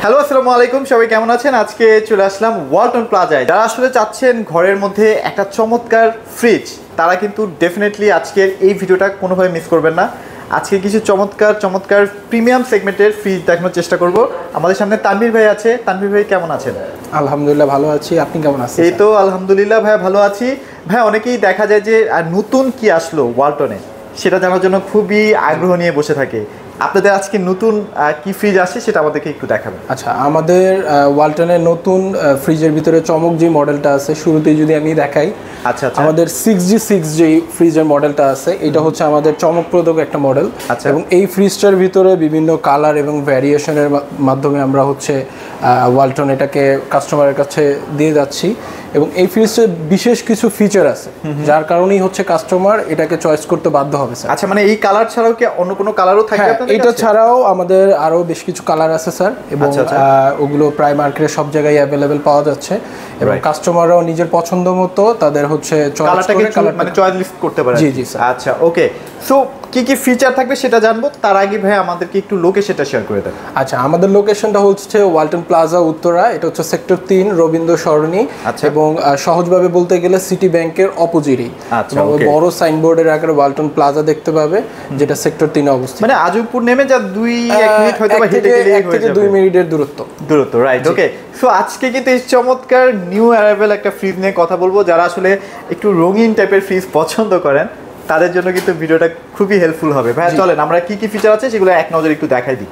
Hello আসসালামু আলাইকুম, সবাই কেমন আছেন? আজকে চলে আসলাম ওয়ালটন প্লাজায়। যারা আসলে চাচ্ছেন ঘরের মধ্যে একটা চমৎকার ফ্রিজ, তারা কিন্তু ডেফিনেটলি আজকের এই ভিডিওটা কোনোভাবে মিস করবেন না। আজকে কিছু চমৎকার চমৎকার প্রিমিয়াম সেগমেন্টের ফ্রিজ দেখানোর চেষ্টা করব। আমাদের সামনে তানভীর ভাই আছে। তানভীর ভাই কেমন আছেন? আলহামদুলিল্লাহ ভালো আছি, আপনি কেমন আছেন? এই তো আলহামদুলিল্লাহ ভাই, ভালো আছি। ভাই, অনেকেই দেখা যায় যে নতুন কি আসলো ওয়ালটনে সেটা জানার জন্য খুবই আগ্রহ নিয়ে বসে থাকে। আপনাদের আজকে নতুন কি ফ্রিজ আসছে সেটা আমাদেরকে একটু দেখাবেন। আচ্ছা, আমাদের ওয়ালটনের নতুন ফ্রিজের ভিতরে চমক যে মডেলটা আছে, শুরুতেই যদি আমি দেখাই, আচ্ছা আচ্ছা, আমাদের 6G6 যে ফ্রিজের মডেলটা আছে, এটা হচ্ছে আমাদের চমকপ্রদ একটা মডেল। আচ্ছা, এবং এই ফ্রিজটার ভিতরে বিভিন্ন কালার এবং ভ্যারিয়েশনের মাধ্যমে আমরা হচ্ছে ওয়ালটন এটাকে কাস্টমারের কাছে দিয়ে যাচ্ছি। এবং এই ফ্রিজটার বিশেষ কিছু ফিচার আছে, যার কারণেই হচ্ছে কাস্টমার এটাকে চয়েস করতে বাধ্য হবে স্যার। আচ্ছা, মানে এই কালার ছাড়াও কি অন্য কোনো কালারও থাকবে আপনাদের এটা কাছে? ছাড়াও আমাদের আরো বেশ কিছু কালার আছে স্যার, এবং ওগুলো প্রায় মার্কেটে সব জায়গায় অ্যাভেলেবেল পাওয়া যাচ্ছে। এবং কাস্টমাররাও নিজের পছন্দ মতো তাদের হচ্ছে মানে চয়েস লিস্ট করতে পারে। জি জি স্যার। আচ্ছা, ওকে। সো কি কি ফিচার থাকবে সেটা জানবো, তার আগে ভাই আমাদেরকে একটু লোকেশনটা শেয়ার করে দেন। আচ্ছা, আমাদের লোকেশনটা হচ্ছে ওয়ালটন প্লাজা উত্তরা, এটা হচ্ছে সেক্টর 3 রবীন্দ্র সরণি। এবং সহজভাবে বলতে গেলে সিটি ব্যাংকের অপোজিটেই বড় সাইনবোর্ডের আকারে ওয়ালটন প্লাজা দেখতে পাবে, যেটা সেক্টর 3 এ অবস্থিত। মানে আজমপুর নেমে যা 2-1 মিনিট হয়তো বা হেঁটে গেলেই হয়ে যাবে, 2 মিনিটের দূরত্ব, রাইট? ওকে। সো আজকে কিন্তু এই চমৎকার নিউ অ্যারাইভেল একটা ফ্রিজ নিয়ে কথা বলবো। যারা আসলে একটু রঙিন টাইপের ফ্রিজ পছন্দ করেন তাদের জন্য কিন্তু ভিডিওটা খুবই হেল্পফুল হবে। ভাই চলেন আমরা কি কি ফিচার আছে সেগুলো এক নজরে একটু দেখাই দিই।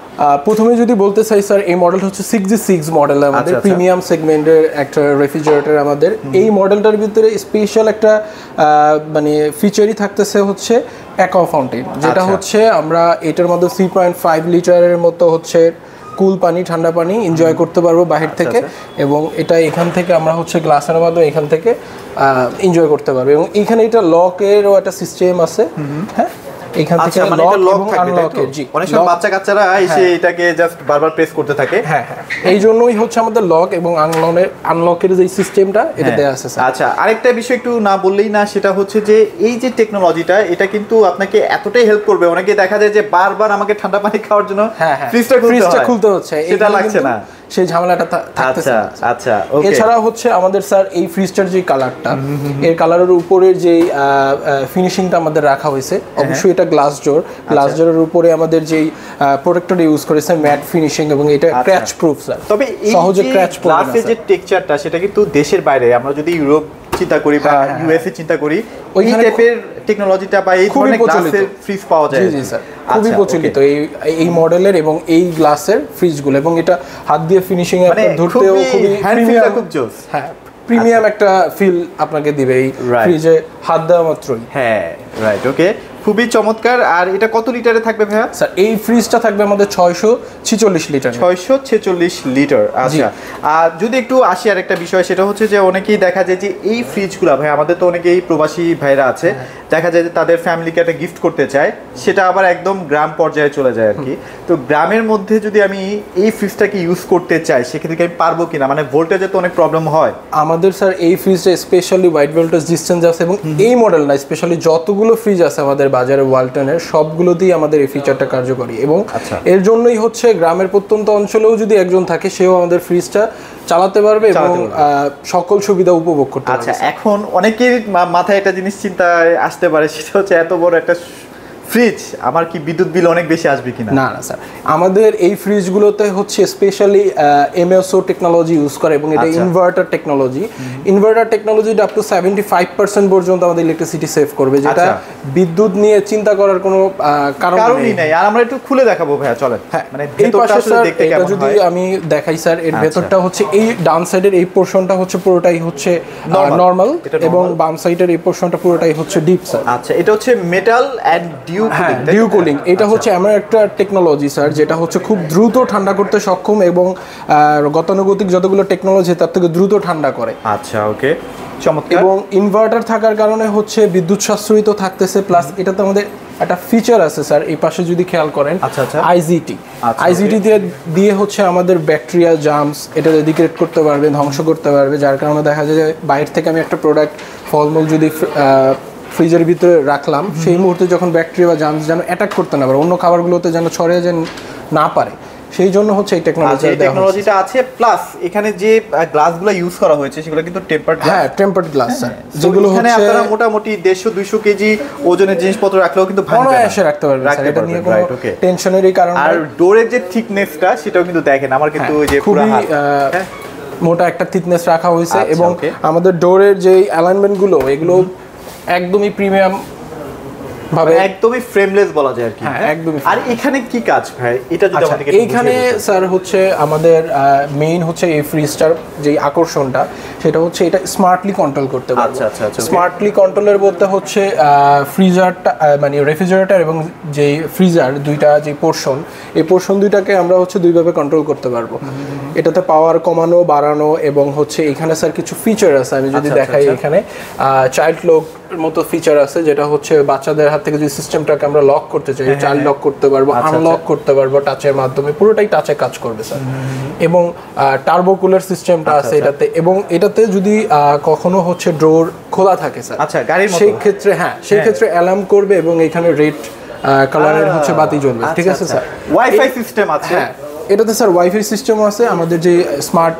প্রথমে যদি বলতে চাই স্যার, এই মডেলটা হচ্ছে 6G6 মডেল, আমাদের প্রিমিয়াম সেগমেন্টের একটা রেফ্রিজারেটর। আমাদের এই মডেলটার ভিতরে স্পেশাল একটা মানে ফিচারই থাকতেছে হচ্ছে অ্যাকোয়া ফাউন্টেন, যেটা হচ্ছে আমরা এটার মধ্যে 3.5 লিটারের মতো হচ্ছে কুল পানি, ঠান্ডা পানি এনজয় করতে পারবো বাহির থেকে। এবং এটা এখান থেকে আমরা হচ্ছে গ্লাসের মাধ্যমে এখান থেকে এনজয় করতে পারবো। এবং এখানে এটা লকেরও একটা সিস্টেম আছে। হ্যাঁ, এখান থেকে লক এবং আনলকের। জি, অনেক সময় বাচ্চা-কাচ্চারা এসে এটাকে জাস্ট বারবার প্রেস করতে থাকে। হ্যাঁ হ্যাঁ, এই জন্যই হচ্ছে আমাদের লক এবং আনলকের যে সিস্টেমটা এটা দেয়া আছে স্যার। আচ্ছা, আরেকটা বিষয় একটু না বললেই না, সেটা হচ্ছে যে এই যে টেকনোলজিটা, এটা কিন্তু আপনাকে এতটাই হেল্প করবে। অনেকে দেখা যায় যে বারবার আমাকে ঠান্ডা পানি খাওয়ার জন্য ফ্রিজটা খুলতে হচ্ছে, এটা লাগছে না, সেই ঝামেলাটা থাকতেছে না। আচ্ছা, এছাড়া হচ্ছে আমাদের স্যার এই ফ্রিজটার যে কালারটা, এর কালারের উপরে যে ফিনিশিংটা আমাদের রাখা হয়েছে, অবশ্যই এটা গ্লাস ডোরের উপরে আমাদের যেই প্রোটেক্টর ইউজ করেছে ম্যাট ফিনিশিং, এবং এটা ক্র্যাচ প্রুফ স্যার। তবে এই সহজে ক্র্যাচ প্রুফ গ্লাসের যে টেক্সচারটা, সেটা কিন্তু দেশের বাইরে, আমরা যদি ইউরোপ চিন্তা করি বা ইউএসএ চিন্তা করি, ওই টাইপের টেকনোলজিটা বা এই ধরনের গ্লাসের ফ্রিজ পাওয়া যায়। জি জি স্যার, খুবই প্রচলিত এই মডেলের এবং এই গ্লাসের ফ্রিজগুলো। এবং এটা হাত দিয়ে ফিনিশিং এ ধরতেও খুবই প্রিমিয়াম, খুব জোস। হ্যাঁ, প্রিমিয়াম একটা ফিল আপনাকে দিবে এই ফ্রিজে হাত দেওয়া মাত্রই। হ্যাঁ, রাইট, ওকে, খুবই চমৎকার। আর এটা কত লিটারে থাকবে ভাইয়া? স্যার এই ফ্রিজটা থাকবে আমাদের 646 লিটার। 646 লিটার। আচ্ছা, আর যদি একটু আসি আর একটা বিষয়, সেটা হচ্ছে যে অনেকেই দেখা যায় যে এই ফ্রিজগুলো, ভাই আমাদের তো অনেকেই প্রবাসী ভাইরা আছে, দেখা যায় যে তাদের ফ্যামিলিকে একটা গিফট করতে চায়, সেটা আবার একদম গ্রাম পর্যায়ে চলে যায় আর কি। তো গ্রামের মধ্যে যদি আমি এই ফ্রিজটাকে ইউজ করতে চাই, সেক্ষেত্রে আমি পারবো কিনা? মানে ভোল্টেজে তো অনেক প্রবলেম হয় আমাদের স্যার। এই ফ্রিজটা স্পেশালি ওয়াইড ভোল্টেজ ডিসটেন্স আছে, এবং এই মডেল না, স্পেশালি যতগুলো ফ্রিজ আছে আমাদের বাজারে ওয়ালটনের, সবগুলোতেই আমাদের এই ফিচারটা কার্যকরী। এবং এর জন্যই হচ্ছে গ্রামের প্রত্যন্ত অঞ্চলেও যদি একজন থাকে, সেও আমাদের ফ্রিজটা চালাতে পারবে এবং সকল সুবিধা উপভোগ করতে পারবে। আচ্ছা, এখন অনেকের মাথায় একটা জিনিস চিন্তায় আসতে পারে, সেটা হচ্ছে এত বড় একটা ফ্রিজ, আমার কি বিদ্যুৎ বিল অনেক বেশি আসবে কিনা? না না স্যার, আমাদের এই ফ্রিজগুলোতে হচ্ছে স্পেশালি এমএসও টেকনোলজি ইউজ করে, এবং এটা ইনভার্টার টেকনোলজিটা আপ টু 75% পর্যন্ত আমাদের ইলেকট্রিসিটি সেভ করবে, যেটা বিদ্যুৎ নিয়ে চিন্তা করার কোনো কারণই নেই। আর আমরা একটু খুলে দেখাবো ভাইয়া, চলেন। হ্যাঁ, মানে এই পাশে স্যার এটা যদি আমি দেখাই স্যার, এর ভেতরটা হচ্ছে এই ডান সাইডের এই পোরশনটা হচ্ছে পুরোটাই হচ্ছে নরমাল, এবং বাম সাইডের এই পোরশনটা পুরোটাই হচ্ছে ডিপ স্যার। আচ্ছা, এটা হচ্ছে মেটাল এন্ড ডিউ কুলিং। এটা হচ্ছে এমন একটা টেকনোলজি স্যার, যেটা হচ্ছে খুব দ্রুত ঠান্ডা করতে সক্ষম, এবং গতানুগতিক যতগুলো টেকনোলজি তার থেকে দ্রুত ঠান্ডা করে। আচ্ছা, ওকে, চমৎকার। এবং ইনভার্টার থাকার কারণে হচ্ছে বিদ্যুৎ সাশ্রয়ী তো থাকতেছে, প্লাস এটাতে আমাদের একটা ফিচার আছে স্যার, এই পাশে যদি খেয়াল করেন, আইজিটি দিয়ে হচ্ছে আমাদের ব্যাকটেরিয়া জার্মস এটা ডিগ্রেড করতে পারবে, ধ্বংস করতে পারবে, যার কারণে দেখা যায় যে বাইরে থেকে আমি একটা প্রোডাক্ট, ফলমূল যদি ফ্রিজের ভিতরে রাখলাম, সেই মুহূর্তে যখন ব্যাকটেরিয়া বা জার্মস যেন অ্যাটাক করতে না পারে, অন্য খাবারগুলোতে যেন ছড়িয়ে যেন না পারে, সেই জন্য হচ্ছে এই টেকনোলজিটা আছে। প্লাস এখানে যে গ্লাসগুলো ইউজ করা হয়েছে সেগুলো কিন্তু টেম্পারড গ্লাস। হ্যাঁ, টেম্পারড গ্লাস স্যার, যেগুলো এখানে আপনারা মোটামুটি 150-200 কেজি ওজনের জিনিসপত্র রাখলেও কিন্তু ভাঙবে না, এসে রাখতে পারবেন স্যার, এটা নিয়ে কোনো টেনশনেরই কারণ নেই। আর ডোরের যে থিকনেসটা সেটাও কিন্তু দেখেন, আমার কিন্তু ওই যে পুরো মোটা একটা থিকনেস রাখা হয়েছে, এবং আমাদের ডোরের যে অ্যালাইনমেন্ট গুলো এগুলো একদমই প্রিমিয়াম ভাবে, একদমই ফ্রেমলেস বলা যায় আর কি। হ্যাঁ, একদমই। আর এখানে কি কাজ ভাই, এটা যদি আমাদেরকে এইখানে স্যার হচ্ছে আমাদের মেইন হচ্ছে এই ফ্রিজটার যে আকর্ষণটা সেটা হচ্ছে এটা স্মার্টলি কন্ট্রোল করতে পারবো। আচ্ছা। স্মার্টলি কন্ট্রোলের বলতে হচ্ছে ফ্রিজারটা মানে রেফ্রিজারেটর এবং যে ফ্রিজার দুইটা যে পোর্শন, এই পোর্শন দুইটাকে আমরা হচ্ছে দুইভাবে কন্ট্রোল করতে পারবো। এটাতে পাওয়ার কমানো বাড়ানো, এবং হচ্ছে এখানে স্যার কিছু ফিচার আছে, আমি যদি দেখাই এখানে চাইল্ড লক মতো ফিচার আছে, যেটা হচ্ছে বাচ্চাদের হাত থেকে যদি সিস্টেমটাকে আমরা লক করতে চাই, চাইল্ড লক করতে পারবো, আনলক করতে পারবো টাচের মাধ্যমে, পুরোটাই টাচে কাজ করবে স্যার। এবং টার্বো কুলার সিস্টেমটা আছে এটাতে, এবং এটাতে যদি কখনো হচ্ছে ডোর খোলা থাকে স্যার, আচ্ছা গাড়ির মতো, সেই ক্ষেত্রে সেই ক্ষেত্রে অ্যালার্ম করবে এবং এখানে রেড কালারের হচ্ছে বাতি জ্বলবে। ঠিক আছে স্যার, ওয়াইফাই সিস্টেম আছে। হ্যাঁ, এটাতে স্যার ওয়াইফাই সিস্টেমও আছে, আমাদের যে স্মার্ট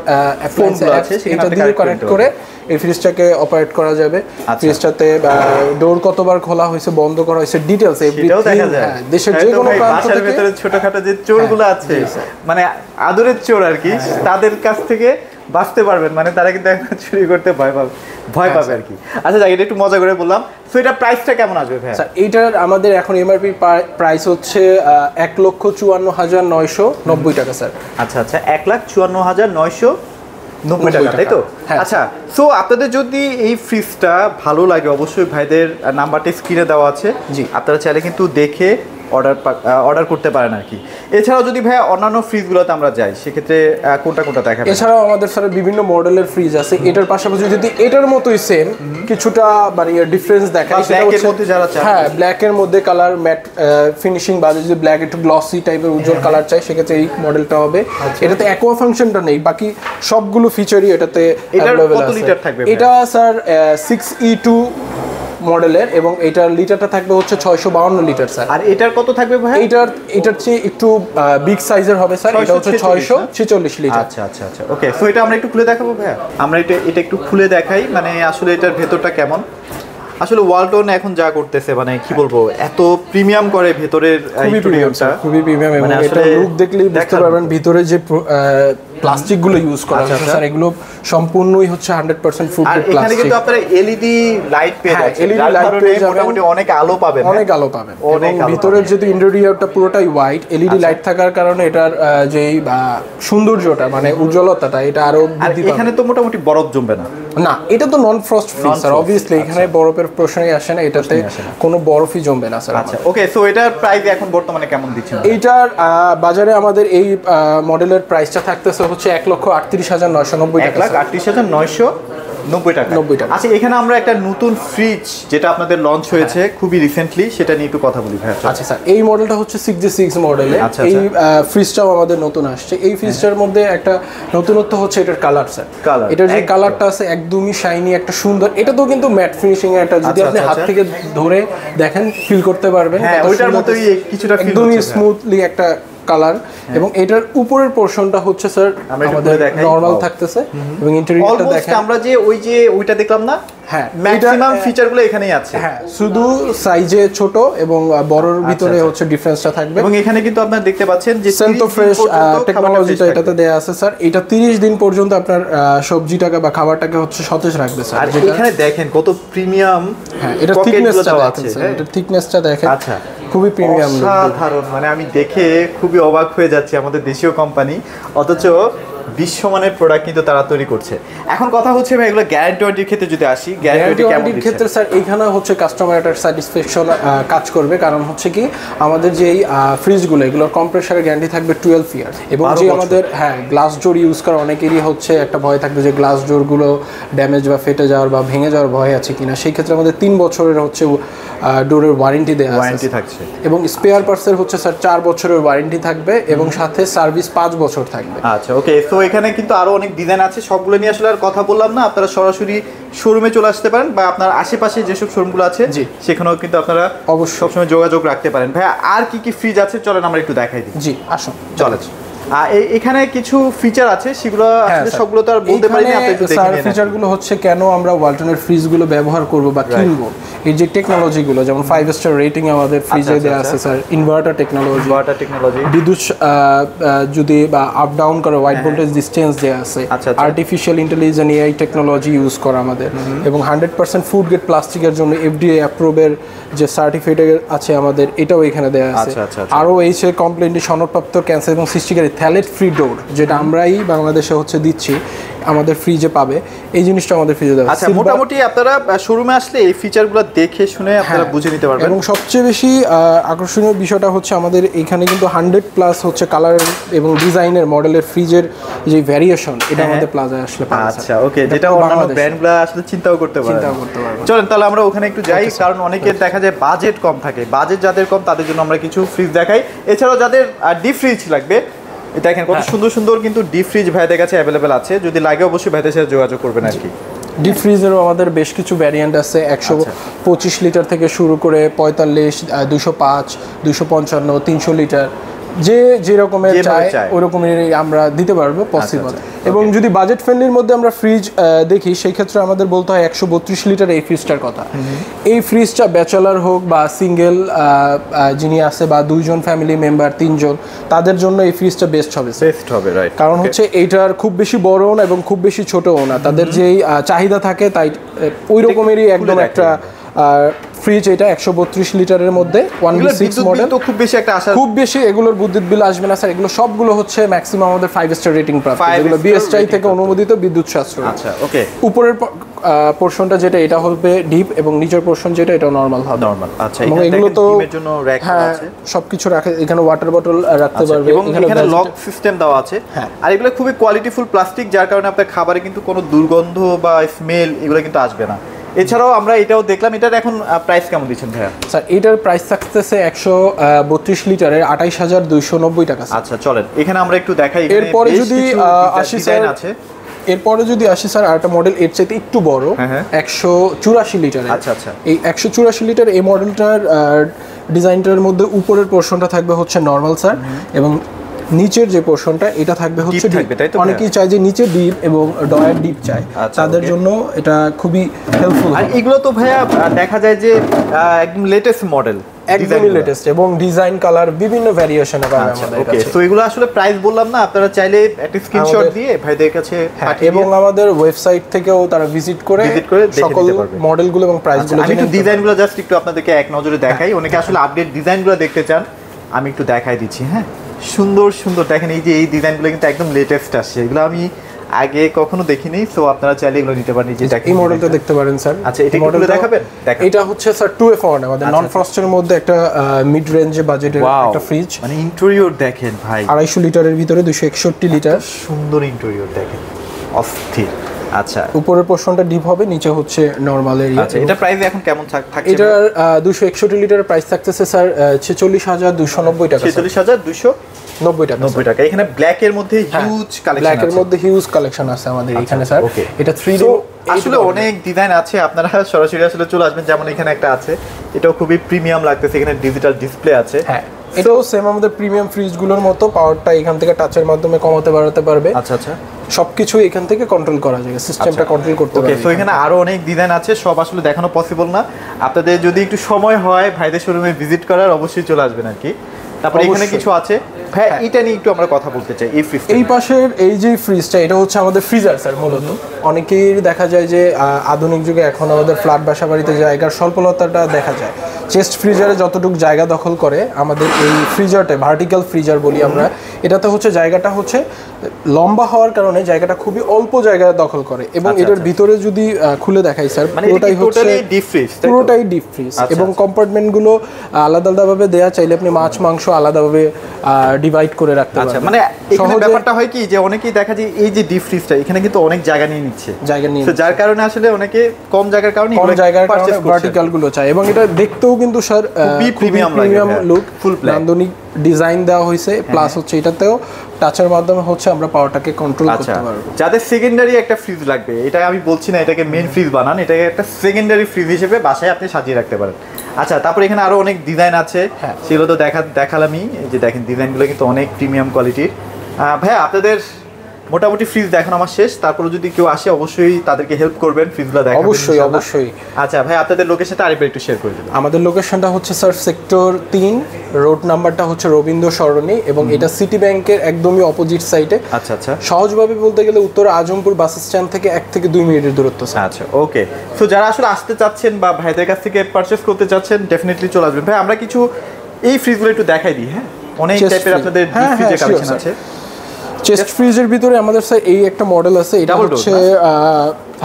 ফোনগুলো আছে এটা দিয়ে কানেক্ট করে এই ফ্রিজটাকে অপারেট করা যাবে। ফ্রিজটাতে ডোর কতবার খোলা হয়েছে, বন্ধ করা হয়েছে, ডিটেইলস এভরিথিং। হ্যাঁ, দেশের যে কোনো প্রান্ত থেকে ছোটখাটো যে চোরগুলো আছে, মানে আদরের চোর আর কি, তাদের কাছ থেকে বাঁচতে পারবেন, মানে তারা কিন্তু একবার চুরি করতে ভয় পাবে আর কি। আচ্ছা যাই, এটা একটু মজা করে বললাম। সো এটা প্রাইসটা কেমন আসবে ভাই? স্যার এইটার আমাদের এখন এমআরপি প্রাইস হচ্ছে 1,54,990 টাকা স্যার। আচ্ছা 1,54,990 টাকা, তাই তো? আচ্ছা, সো আপনাদের যদি এই ফ্রিজটা ভালো লাগে অবশ্যই ভাইদের নাম্বারটা স্ক্রিনে দেওয়া আছে, জি, আপনারা চাইলে কিন্তু দেখে অর্ডার করতে পারেন আর কি। এছাড়াও যদি ভাই অন্যান্য ফ্রিজগুলোতে আমরা যাই, সেক্ষেত্রে কোনটা দেখাবেন? এছাড়াও আমাদের স্যার বিভিন্ন মডেলের ফ্রিজ আছে। এটার পাশাপাশি যদি এটার মতোই সেম কিছুটা মানে ডিফারেন্স দেখায়, সেটা হচ্ছে হ্যাঁ ব্ল্যাকের মধ্যে কালার ম্যাট ফিনিশিং, বা যদি ব্ল্যাক একটু গ্লসি টাইপের উজ্জ্বল কালার চাই, সেক্ষেত্রে এই মডেলটা হবে। এটাতে অ্যাকোয়া ফাংশনটা নেই, বাকি সবগুলো ফিচারই এটাতে অ্যাভেলেবল আছে। এটা স্যার 6E2 মডেলের, এবং এটার লিটারটা থাকবে হচ্ছে 652 লিটার স্যার। আর এটার কত থাকবে ভাই? এটার চেয়ে একটু বিগ সাইজের হবে স্যার, এটা হচ্ছে 646 লিটার। আচ্ছা ওকে, সো এটা আমরা একটু খুলে দেখাবো ভাইয়া। আমরা এটা একটু খুলে দেখাই, মানে আসলে এটার ভেতরটা কেমন। আসলে ওয়ালটন এখন যা করতেছে, মানে কি বলবো, এত প্রিমিয়াম করে ভেতরের ইন্টেরিয়রটা, খুবই প্রিমিয়াম, এবং এটা লুক দেখলেই বুঝতে পারবেন ভিতরে যে প্লাস্টিক গুলো ইউজ করা হয়েছে স্যার, এগুলো সম্পূর্ণই হচ্ছে 100% ফুড গ্রেড প্লাস্টিক। এখানে কিন্তু আপনারা এলইডি লাইট পেয়ে যাচ্ছেন, এলইডি লাইট পেয়ে যাবেন, মোটামুটি অনেক আলো পাবেন, এবং ভিতরের যেহেতু ইন্টেরিয়রটা পুরোটাই হোয়াইট, এলইডি লাইট থাকার কারণে এটার যেই সৌন্দর্যটা মানে উজ্জ্বলতাটা এটা আরো বৃদ্ধি পাবে। এখানে তো মোটামুটি বরফ জমবে না, এটা তো নন ফ্রস্ট ফ্রি স্যার, অবভিয়াসলি এখানে বরফের প্রশ্নই আসে না, এটাতে কোনো বরফই জমবে না স্যার। আচ্ছা ওকে, সো এটার প্রাইস এখন বর্তমানে কেমন দিচ্ছেন? এইটার বাজারে আমাদের এই মডেলের প্রাইসটা থাকতেছে হচ্ছে 1,38,990 টাকা। 1,38,990 টাকা। আচ্ছা, এখানে আমরা একটা নতুন ফ্রিজ যেটা আপনাদের লঞ্চ হয়েছে খুবই রিসেন্টলি, সেটা নিয়ে একটু কথা বলি ভাই। আচ্ছা স্যার, এই মডেলটা হচ্ছে 6G6 মডেলের। এই ফ্রিজটাও আমাদের নতুন আসছে। এই ফ্রিজটার মধ্যে একটা নতুনত্ব হচ্ছে এটার কালার স্যার। এটার যে কালারটা আছে একদমই শাইনি, একটা সুন্দর, এটা তো কিন্তু ম্যাট ফিনিশিং এর একটা, যদি আপনি হাত থেকে ধরে দেখেন ফিল করতে পারবেন, হ্যাঁ ওইটার মতোই কিছুটা ফিল হচ্ছে, একদমই স্মুথলি একটা কালার। এবং এটার উপরের পোরশনটা হচ্ছে স্যার আমাদের নরমাল থাকতেছে, এবং ইন্টেরিয়রটা দেখেন আমরা যে ওইটা দেখলাম না, হ্যাঁ ম্যাক্সিমাম ফিচারগুলো এখানেই আছে। হ্যাঁ, শুধু সাইজে ছোট এবং বড়র ভিতরে হচ্ছে ডিফারেন্সটা থাকবে। এবং এখানে কিন্তু আপনারা দেখতে পাচ্ছেন যে সেন্টো ফ্রেশ টেকনোলজিটা এটাতে দেয়া আছে স্যার। এটা 30 দিন পর্যন্ত আপনার সবজিটাকে বা খাবারটাকে হচ্ছে সতেজ রাখবে স্যার। আর এখানে দেখেন কত প্রিমিয়াম, হ্যাঁ এটা থিকনেসটা দেখেন স্যার, এটা থিকনেসটা দেখেন, আচ্ছা খুবই প্রিমিয়াম, সাধারণ, মানে আমি দেখে খুবই অবাক হয়ে যাচ্ছি। আমাদের দেশীয় কোম্পানি, অথচ বিশ্বমানের প্রোডাক্ট কিন্তু তারা তৈরি করছে। এখন কথা হচ্ছে ভাই, এগুলো গ্যারান্টি ওয়ারেন্টির ক্ষেত্রে যদি আসি, গ্যারান্টির ক্ষেত্রে স্যার এইখানে হচ্ছে কাস্টমারের স্যাটিসফ্যাকশন কাজ করবে। কারণ হচ্ছে কি আমাদের যে এই ফ্রিজগুলো, এগুলোর কম্প্রেসারের গ্যারান্টি থাকবে 12 ইয়ার। এবং যে আমাদের গ্লাস ডোর ইউজ করা অনেকেরই হচ্ছে একটা ভয় থাকবে যে গ্লাস ডোরগুলো ড্যামেজ বা ফেটে যাওয়ার বা ভেঙে যাওয়ার ভয় আছে কিনা। সেই ক্ষেত্রে আমাদের 3 বছরের হচ্ছে ডোরের ওয়ারেন্টি দেওয়া থাকছে, এবং স্পেয়ার পার্টসের হচ্ছে স্যার 4 বছরের ওয়ারেন্টি থাকবে, এবং সাথে সার্ভিস 5 বছর থাকবে। আচ্ছা ওকে, তো এখানে কিন্তু আরো অনেক ডিজাইন আছে, সবগুলো নিয়ে আসলে আর কথা বললাম না। আপনারা সরাসরি শোরুমে চলে আসতে পারেন, বা আপনার আশেপাশে যেসব শোরুমগুলো আছে সেখানেও কিন্তু আপনারা অবশ্যই সবসময় যোগাযোগ রাখতে পারেন। ভাই আর কি কি ফ্রিজ আছে চলেন আমরা একটু দেখাই দিই। জি আসুন, চলে। এখানে কিছু ফিচার আছে সেগুলো আসলে সবগুলো তো আর বলতে পারি না, আপনি একটু দেখে নিন। ফিচারগুলো হচ্ছে কেন আমরা ওয়ালটনের ফ্রিজগুলো ব্যবহার করব বা কিনবো, এই যে টেকনোলজিগুলো, যেমন 5 স্টার রেটিং আমাদের ফ্রিজে দেওয়া আছে স্যার। ইনভার্টার টেকনোলজি, বিদ্যুৎ যদি বা আপ ডাউন করে হোয়াইট ভোল্টেজ ডিসটেন্স দেওয়া আছে, artificial intelligence AI technology use করা আমাদের, এবং 100% ফুড গ্রেড প্লাস্টিকের জন্য এফডিএ অ্যাপ্রুভের যে সার্টিফিকেট আছে আমাদের, এটাও এখানে দেওয়া আছে। আরও এইচএ কমপ্লেন্টে সনদপ্রাপ্ত ক্যান্সার এবং সৃষ্টিকারী থ্যালেট ফ্রি ডোর, যেটা আমরাই বাংলাদেশে হচ্ছে দিচ্ছি, আমাদের ফ্রিজে পাবে, এই জিনিসটা আমাদের ফ্রিজে দেওয়া। আচ্ছা, মোটামুটি আপনারা শোরুমে আসলে এই ফিচারগুলো দেখে শুনে আপনারা বুঝে নিতে পারবেন। এবং সবচেয়ে বেশি আকর্ষণীয় বিষয়টা হচ্ছে আমাদের এখানে কিন্তু 100+ হচ্ছে কালার এবং ডিজাইনের মডেলের ফ্রিজের যে ভ্যারিয়েশন, এটা আমাদের প্লাজায় আসলে পাওয়া যায়। আচ্ছা, ওকে, যেটা অন্যান্য ব্র্যান্ডগুলো আসলে চিন্তাও করতে পারে। চলেন তাহলে আমরা ওখানে একটু যাই, কারণ অনেকের দেখা যায় বাজেট কম থাকে। বাজেট যাদের কম তাদের জন্য আমরা কিছু ফ্রিজ দেখাই। এছাড়াও যাদের ডিপ ফ্রিজ লাগবে, দেখেন কত সুন্দর সুন্দর কিন্তু ডিপ ফ্রিজ ভাইদের কাছে অ্যাভেলেবেল আছে। যদি লাগে অবশ্যই ভাইদের সাথে যোগাযোগ করবেন আর কি। ডিপ ফ্রিজেরও আমাদের বেশ কিছু ভ্যারিয়েন্ট আছে, 125 লিটার থেকে শুরু করে 45, 205, 255, 300 লিটার, যে রকমের চাই ওই রকমেরই আমরা দিতে পারবো পসিবল। এবং যদি বাজেট ফ্রেন্ডলির মধ্যে আমরা ফ্রিজ দেখি, সেই ক্ষেত্রে আমাদের বলতে হয় 132 লিটার এই ফ্রিজটার কথা। এই ফ্রিজটা ব্যাচেলার হোক বা সিঙ্গেল যিনি আছে, বা 2 জন ফ্যামিলি মেম্বার, 3 জন, তাদের জন্য এই ফ্রিজটা বেস্ট হবে, রাইট। কারণ হচ্ছে এইটার খুব বেশি বড়ও না এবং খুব বেশি ছোটও না, তাদের যেই চাহিদা থাকে তাই ওই রকমেরই একদম একটা ফ্রিজ। এটা 132 লিটারের মধ্যে 1B6 মডেল, তো খুব বেশি এগুলোর বিদ্যুৎ বিল আসবে না স্যার। এগুলো সবগুলো হচ্ছে ম্যাক্সিমাম আমাদের 5 স্টার রেটিং প্রাপ্ত, এগুলো বিএসটিআই থেকে অনুমোদিত বিদ্যুৎ সাশ্রয়। আচ্ছা, ওকে। উপরের পোরশনটা যেটা, এটা হবে ডিপ, এবং নিচের পোরশন যেটা, এটা নরমাল হবে। আচ্ছা, এবং এগুলো তো ডিমের জন্য র‍্যাক আছে, সবকিছু রাখে, এখানে ওয়াটার বটল রাখতে পারবে, এবং এখানে লক সিস্টেম দেওয়া আছে। আর এগুলো খুবই কোয়ালিটিফুল প্লাস্টিক, যার কারণে আপনার খাবারে কিন্তু কোনো দুর্গন্ধ বা স্মেল এগুলো কিন্তু আসবে না। এছাড়াও আমরা এটাও দেখলাম, এটার এখন প্রাইস কেমন দিচ্ছেন ভাইয়া? স্যার এটার প্রাইস থাকতেছে 132 লিটারের 28,290 টাকা। আচ্ছা, চলেন এখানে আমরা একটু দেখাই। এরপরে যদি আসি স্যার, এরপরে যদি আসি স্যার, আরেকটা মডেল এর চাইতে একটু বড়, 184 লিটারের। আচ্ছা আচ্ছা, এই 184 লিটার এই মডেলটার ডিজাইনটার মধ্যে উপরের পোরশনটা থাকবে হচ্ছে নরমাল স্যার, এবং নিচের যে পোরশনটা এটা থাকবে হচ্ছে ডিপ। অনেকেই চায় যে নিচে ডিপ এবং ডয়ার ডিপ চায়, তাদের জন্য এটা খুবই হেল্পফুল। আর এগুলো তো ভাইয়া দেখা যায় যে একদম লেটেস্ট মডেল, একদমই লেটেস্ট, এবং ডিজাইন কালার বিভিন্ন ভ্যারিয়েশন আছে আমাদের কাছে। তো এগুলো আসলে প্রাইস বললাম না, আপনারা চাইলে একটা স্ক্রিনশট দিয়ে ভাইদের কাছে পাঠিয়ে, এবং আমাদের ওয়েবসাইট থেকেও তারা ভিজিট করে সকল মডেলগুলো এবং প্রাইসগুলো। আমি একটু ডিজাইনগুলো জাস্ট একটু আপনাদেরকে এক নজরে দেখাই। অনেকে আসলে আপডেট ডিজাইনগুলো দেখতে চান, আমি একটু দেখাই দিচ্ছি। হ্যাঁ, সুন্দর সুন্দর দেখেন, এই যে এই ডিজাইনগুলো কিন্তু একদম লেটেস্ট আসছে, এগুলো আমি আগে কখনো দেখিনি। সো আপনারা চাইলে এগুলো নিতে পারেন। এই মডেলটা দেখতে পারেন স্যার। আচ্ছা, এটা মডেলটা দেখাবেন। এটা হচ্ছে স্যার 2F মডেল, আমাদের নন ফ্রস্টের মধ্যে একটা মিড রেঞ্জে বাজেটের একটা ফ্রিজ। মানে ইন্টেরিয়র দেখেন ভাই, 250 লিটারের ভিতরে 261 লিটার, সুন্দর ইন্টেরিয়র দেখেন, অস্থির। আচ্ছা, উপরের পোরশনটা ডিপ হবে, নিচে হচ্ছে নরমাল এরিয়া। আচ্ছা, এটা প্রাইস এখন কেমন থাকছে? এটা 261 লিটারের প্রাইস থাকতেছে স্যার 46,290 টাকা। 46,290 টাকা। 90 টাকা। এখানে ব্ল্যাক এর মধ্যে হিউজ কালেকশন আছে, ব্ল্যাক এর মধ্যে হিউজ কালেকশন আছে আমাদের এখানে স্যার। এটা 3D, আসলে অনেক ডিজাইন আছে, আপনারা সরাসরি আসলে চলে আসবেন। যেমন এখানে একটা আছে, এটাও খুবই প্রিমিয়াম লাগতেছে, এখানে ডিজিটাল ডিসপ্লে আছে। হ্যাঁ, এটাও সেম আমাদের প্রিমিয়াম ফ্রিজগুলোর মতো, পাওয়ারটা এখান থেকে টাচের মাধ্যমে কমাতে বাড়াতে পারবে। আচ্ছা আচ্ছা, সবকিছু এখান থেকে কন্ট্রোল করা যায়, সিস্টেমটা কন্ট্রোল করতে পারবে। ওকে, সো এখানে আরো অনেক ডিজাইন আছে, সব আসলে দেখানো পসিবল না। আপনাদের যদি একটু সময় হয় ভাইদের শোরুমে ভিজিট করার, অবশ্যই চলে আসবেন আর কি। তারপরে এখানে কিছু আছে, হ্যাঁ এটা নিয়ে একটু আমরা কথা বলতে চাই। এই পাশের এই যে ফ্রিজটা, এটা হচ্ছে আমাদের ফ্রিজার স্যার মূলত। অনেকেই দেখা যায় যে আধুনিক যুগে এখন আমাদের ফ্ল্যাট বাসা বাড়িতে জায়গার স্বল্পলতাটা দেখা যায়। চেস্ট ফ্রিজারে যতটুকু জায়গা দখল করে আমাদের এই ফ্রিজারটা, ভার্টিক্যাল ফ্রিজার বলি আমরা, এটাতে হচ্ছে জায়গাটা হচ্ছে লম্বা হওয়ার কারণে জায়গাটা খুবই অল্প জায়গা দখল করে। এবং এটার ভিতরে যদি খুলে দেখাই স্যার, পুরোটাই হচ্ছে পুরোটাই ডিপ ফ্রিজ, এবং কম্পার্টমেন্টগুলো আলাদা আলাদাভাবে দেয়া, চাইলে আপনি মাছ মাংস আলাদাভাবে ডিভাইড করে রাখতে পারবেন। মানে এখানে ব্যাপারটা হয় কি, যে অনেকেই দেখা যায় এই যে ডিপ ফ্রিজটা এখানে কিন্তু অনেক জায়গা নিয়ে নিচ্ছে, যার কারণে আসলে অনেকে কম জায়গার কারণে ভার্টিক্যাল গুলো চায়। এবং এটা দেখতেও কিন্তু স্যার প্রিমিয়াম লুক, ফুল নান্দনিক ডিজাইন দেওয়া হয়েছে, প্লাস হচ্ছে এটাতেও টাচের মাধ্যমে হচ্ছে আমরা পাওয়ারটাকে কন্ট্রোল করতে পারবো। যাদের সেকেন্ডারি একটা ফ্রিজ লাগবে, এটা আমি বলছি না এটাকে মেইন ফ্রিজ বানান, এটাকে একটা সেকেন্ডারি ফ্রিজ হিসেবে বাসায় আপনি সাজিয়ে রাখতে পারেন। আচ্ছা, তারপর এখানে আরো অনেক ডিজাইন আছে, সেগুলো তো দেখালামই। এই যে দেখেন ডিজাইনগুলো কিন্তু অনেক প্রিমিয়াম কোয়ালিটির। ভাইয়া আপনাদের মোটামুটি ফ্রিজ দেখানো আমার শেষ, তারপরে যদি কেউ আসে অবশ্যই তাদেরকে হেল্প করবেন ফ্রিজগুলো দেখাবেন অবশ্যই অবশ্যই। আচ্ছা ভাই আপনাদের লোকেশনটা আরেকবার একটু শেয়ার করে দিন। আমাদের লোকেশনটা হচ্ছে স্যার সেক্টর 3, রোড নাম্বারটা হচ্ছে রবীন্দ্র সরণি, এবং এটা সিটি ব্যাংকের একদমই অপোজিট সাইডে। আচ্ছা আচ্ছা, সহজভাবে বলতে গেলে উত্তর আজমপুর বাস স্ট্যান্ড থেকে 1 থেকে 2 মিনিটের দূরত্ব স্যার। আচ্ছা ওকে। সো যারা আসলে আসতে চাচ্ছেন বা ভাইদের কাছ থেকে পারচেস করতে চাচ্ছেন ডেফিনেটলি চলে আসবেন। ভাই আমরা কিছু এই ফ্রিজগুলো একটু দেখাই দিই। হ্যাঁ, অনেক টাইপের আপনাদের ফ্রিজের কালেকশন আছে। চেস্ট ফ্রিজের ভিতরে আমাদের স্যার এই একটা মডেল আছে, এটা হচ্ছে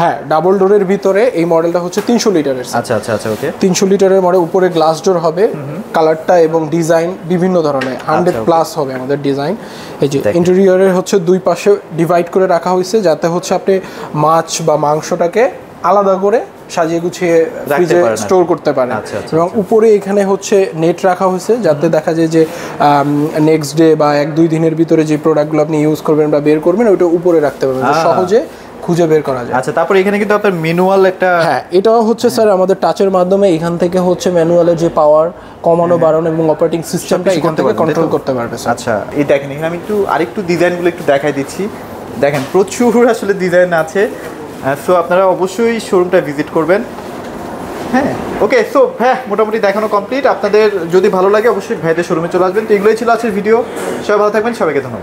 হ্যাঁ ডাবল ডোরের ভিতরে এই মডেলটা হচ্ছে 300 লিটারের। আচ্ছা আচ্ছা আচ্ছা ওকে। 300 লিটারের মডেল, উপরে গ্লাস ডোর হবে, কালারটা এবং ডিজাইন বিভিন্ন ধরনের 100+ হবে আমাদের ডিজাইন। এই যে ইন্টেরিয়রের হচ্ছে দুই পাশে ডিভাইড করে রাখা হয়েছে যাতে হচ্ছে আপনি মাছ বা মাংসটাকে আলাদা করে সাজিয়ে গুছিয়ে ফ্রিজে স্টোর করতে পারেন। এবং উপরে এখানে হচ্ছে নেট রাখা হয়েছে যাতে দেখা যায় যে নেক্সট ডে বা 1-2 দিনের ভিতরে যে প্রোডাক্টগুলো আপনি ইউজ করবেন বা বের করবেন ওইটা উপরে রাখতে পারবেন, সহজে খুঁজে বের করা যায়। আচ্ছা, তারপর এখানে কিন্তু আপনার ম্যানুয়াল একটা, হ্যাঁ এটাও হচ্ছে স্যার আমাদের টাচের মাধ্যমে এখান থেকে হচ্ছে ম্যানুয়ালের যে পাওয়ার কমানো বাড়ানো এবং অপারেটিং সিস্টেমটা এখান থেকে কন্ট্রোল করতে পারবে। আচ্ছা এই দেখেন এখানে আমি একটু আরেকটু ডিজাইনগুলো একটু দেখাই দিচ্ছি। দেখেন প্রচুর আসলে ডিজাইন আছে, সো আপনারা অবশ্যই শোরুমটা ভিজিট করবেন। হ্যাঁ ওকে, সো হ্যাঁ মোটামুটি দেখানো কমপ্লিট। আপনাদের যদি ভালো লাগে অবশ্যই ভাইদের শোরুমে চলে আসবেন। তো এগুলোই ছিল আজকের ভিডিও। সবাই ভালো থাকবেন, সবাইকে ধন্যবাদ।